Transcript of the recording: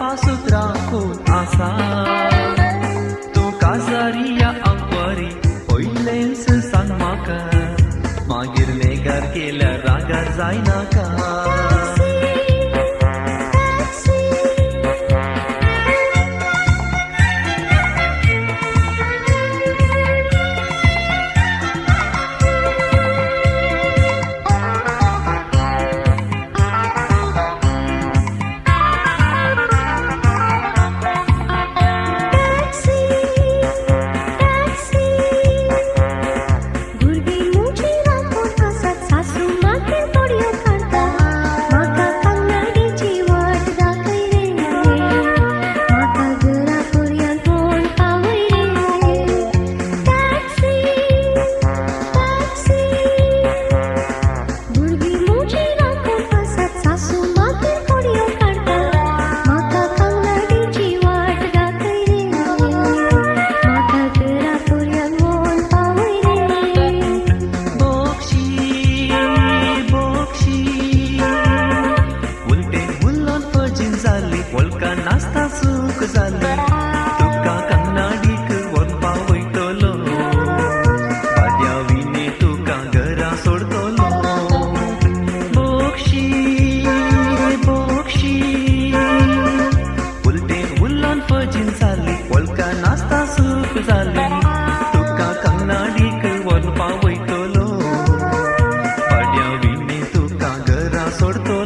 पासून राखून आसा तू काजारिया अंवरी पयलेंच सांग म्हाका मागीर नेगार केल्यार रागार जायनाका नास्ता सूख जाली तुका कन्नाडीक व्हरपा वयतलो भाड्या विने तुका घरा सोडतलो बोक्षी बोक्षी उलटेन उल्लोन फजीन जाली वळका नास्ता सूख जाली तुका कन्नाडीक व्हरपा वयतलो भाड्या विने तुका घरा सोडतलो